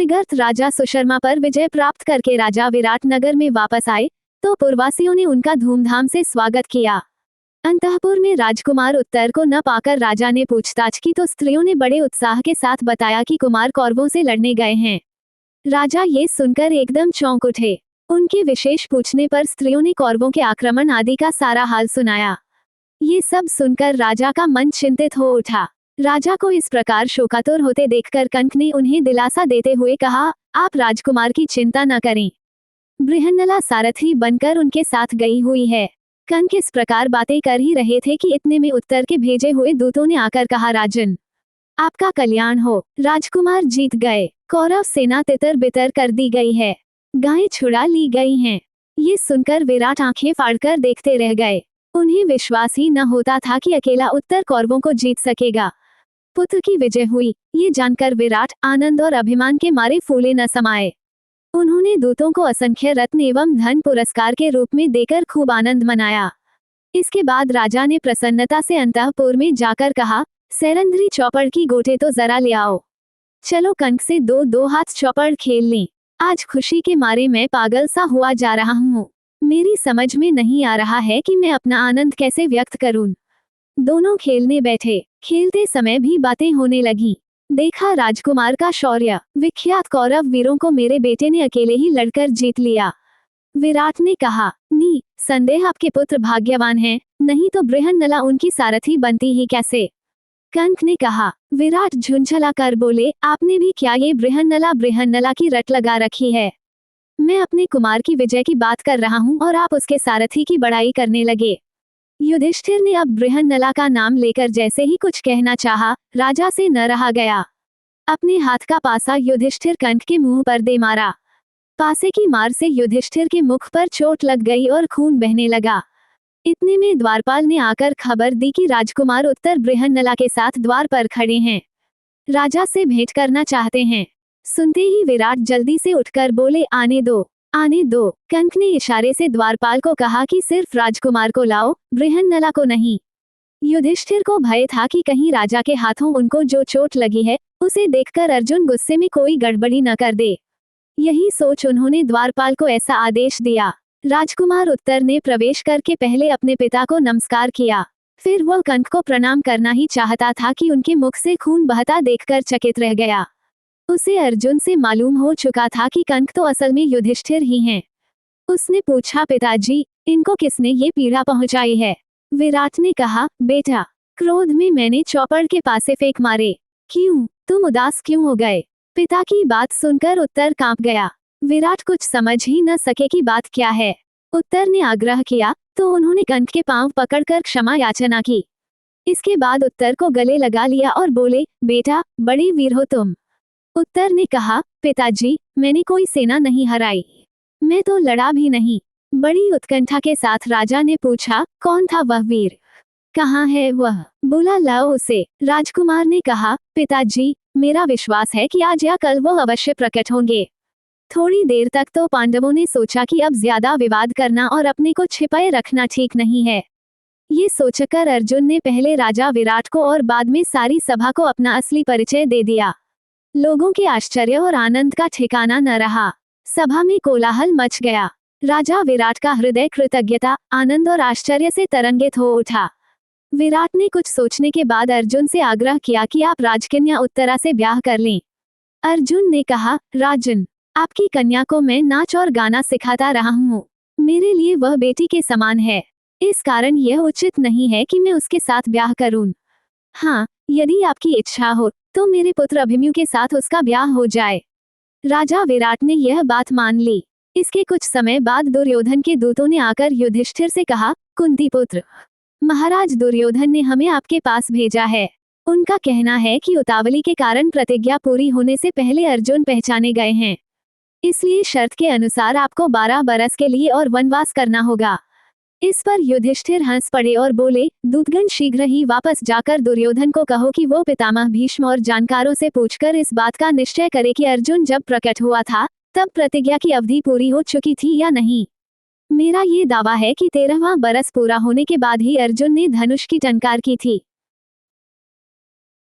विगत राजा सुशर्मा पर विजय प्राप्त करके राजा विराट नगर में वापस आए तो पुरवासियों ने उनका धूमधाम से स्वागत किया। अंतःपुर में राजकुमार उत्तर को न पाकर राजा ने पूछताछ की तो स्त्रियों ने बड़े उत्साह के साथ बताया कि कुमार कौरवों से लड़ने गए हैं। राजा ये सुनकर एकदम चौंक उठे। उनके विशेष पूछने पर स्त्रियों ने कौरवों के आक्रमण आदि का सारा हाल सुनाया। ये सब सुनकर राजा का मन चिंतित हो उठा। राजा को इस प्रकार शोकातुर होते देखकर कंक ने उन्हें दिलासा देते हुए कहा, आप राजकुमार की चिंता न करें, बृहन्नला सारथी बनकर उनके साथ गई हुई है। कंक इस प्रकार बातें कर ही रहे थे कि इतने में उत्तर के भेजे हुए दूतों ने आकर कहा, राजन आपका कल्याण हो, राजकुमार जीत गए, कौरव सेना तितर बितर कर दी गई है, गायें छुड़ा ली गई हैं। ये सुनकर विराट आंखें फाड़कर देखते रह गए। उन्हें विश्वास ही न होता था कि अकेला उत्तर कौरवों को जीत सकेगा। पुत्र की विजय हुई, ये जानकर विराट आनंद और अभिमान के मारे फूले न समाये। उन्होंने दूतों को असंख्य रत्न एवं धन पुरस्कार के रूप में देकर खूब आनंद मनाया। इसके बाद राजा ने प्रसन्नता से अंतःपुर में जाकर कहा, सैरंध्री चौपड़ की गोटे तो जरा ले आओ, चलो कंक से दो दो हाथ चौपड़ खेल लें। आज खुशी के मारे मैं पागल सा हुआ जा रहा हूँ। मेरी समझ में नहीं आ रहा है कि मैं अपना आनंद कैसे व्यक्त करूं। दोनों खेलने बैठे। खेलते समय भी बातें होने लगी। देखा राजकुमार का शौर्य, विख्यात कौरव वीरों को मेरे बेटे ने अकेले ही लड़कर जीत लिया। विराट ने कहा, नी संदेह आपके पुत्र भाग्यवान हैं, नहीं तो बृहन्नला उनकी सारथी बनती ही कैसे। कंक ने कहा। विराट झुंझला कर बोले, आपने भी क्या ये बृहन्नला की रट लगा रखी है। मैं अपने कुमार की विजय की बात कर रहा हूँ और आप उसके सारथी की बड़ाई करने लगे। युधिष्ठिर ने अब बृहन्नला का नाम लेकर जैसे ही कुछ कहना चाहा, राजा से न रहा गया। अपने हाथ का पासा युधिष्ठिर कंक के मुंह पर दे मारा। पासे की मार से युधिष्ठिर के मुख पर चोट लग गई और खून बहने लगा। इतने में द्वारपाल ने आकर खबर दी कि राजकुमार उत्तर बृहन्नला के साथ द्वार पर खड़े हैं, राजा से भेंट करना चाहते हैं। सुनते ही विराट जल्दी से उठकर बोले, आने दो, आने दो। कंक ने इशारे से द्वारपाल को कहा कि सिर्फ राजकुमार को लाओ, बृहन्नला को नहीं। युधिष्ठिर को भय था कि कहीं राजा के हाथों उनको जो चोट लगी है उसे देखकर अर्जुन गुस्से में कोई गड़बड़ी न कर दे। यही सोच उन्होंने द्वारपाल को ऐसा आदेश दिया। राजकुमार उत्तर ने प्रवेश करके पहले अपने पिता को नमस्कार किया, फिर वह कंक को प्रणाम करना ही चाहता था कि उनके मुख से खून बहता देखकर चकित रह गया। उसे अर्जुन से मालूम हो चुका था कि कंक तो असल में युधिष्ठिर ही हैं। उसने पूछा, पिताजी इनको किसने ये पीड़ा पहुंचाई है। विराट ने कहा, बेटा क्रोध में मैंने चौपड़ के पासे फेंक मारे। क्यों, तुम उदास क्यों हो गए। पिता की बात सुनकर उत्तर कांप गया। विराट कुछ समझ ही न सके कि बात क्या है। उत्तर ने आग्रह किया तो उन्होंने कंक के पांव पकड़कर क्षमा याचना की। इसके बाद उत्तर को गले लगा लिया और बोले, बेटा बड़े वीर हो तुम। उत्तर ने कहा, पिताजी मैंने कोई सेना नहीं हराई, मैं तो लड़ा भी नहीं। बड़ी उत्कंठा के साथ राजा ने पूछा, कौन था वह वीर, कहाँ है वह, बुला लाओ उसे। राजकुमार ने कहा, पिताजी मेरा विश्वास है कि आज या कल वो अवश्य प्रकट होंगे। थोड़ी देर तक तो पांडवों ने सोचा कि अब ज्यादा विवाद करना और अपने को छिपाए रखना ठीक नहीं है। ये सोचकर अर्जुन ने पहले राजा विराट को और बाद में सारी सभा को अपना असली परिचय दे दिया। लोगों के आश्चर्य और आनंद का ठिकाना न रहा। सभा में कोलाहल मच गया। राजा विराट का हृदय कृतज्ञता, आनंद और आश्चर्य से तरंगित हो उठा। विराट ने कुछ सोचने के बाद अर्जुन से आग्रह किया कि आप राजकन्या उत्तरा से ब्याह कर लें। अर्जुन ने कहा, राजन आपकी कन्या को मैं नाच और गाना सिखाता रहा हूँ, मेरे लिए वह बेटी के समान है, इस कारण यह उचित नहीं है कि मैं उसके साथ ब्याह करूं। हाँ, यदि आपकी इच्छा हो तो मेरे पुत्र अभिमन्यु के साथ उसका ब्याह हो जाए। राजा विराट ने यह बात मान ली। इसके कुछ समय बाद दुर्योधन के दूतों ने आकर युधिष्ठिर से कहा, कुंती पुत्र महाराज दुर्योधन ने हमें आपके पास भेजा है। उनका कहना है कि उतावली के कारण प्रतिज्ञा पूरी होने से पहले अर्जुन पहचाने गए हैं, इसलिए शर्त के अनुसार आपको 12 बरस के लिए और वनवास करना होगा। इस पर युधिष्ठिर हंस पड़े और बोले, दूतगण शीघ्र ही वापस जाकर दुर्योधन को कहो कि वो पितामह भीष्म और जानकारों से पूछकर इस बात का निश्चय करे कि अर्जुन जब प्रकट हुआ था तब प्रतिज्ञा की अवधि पूरी हो चुकी थी या नहीं। मेरा ये दावा है कि 13वां बरस पूरा होने के बाद ही अर्जुन ने धनुष की टंकार की थी।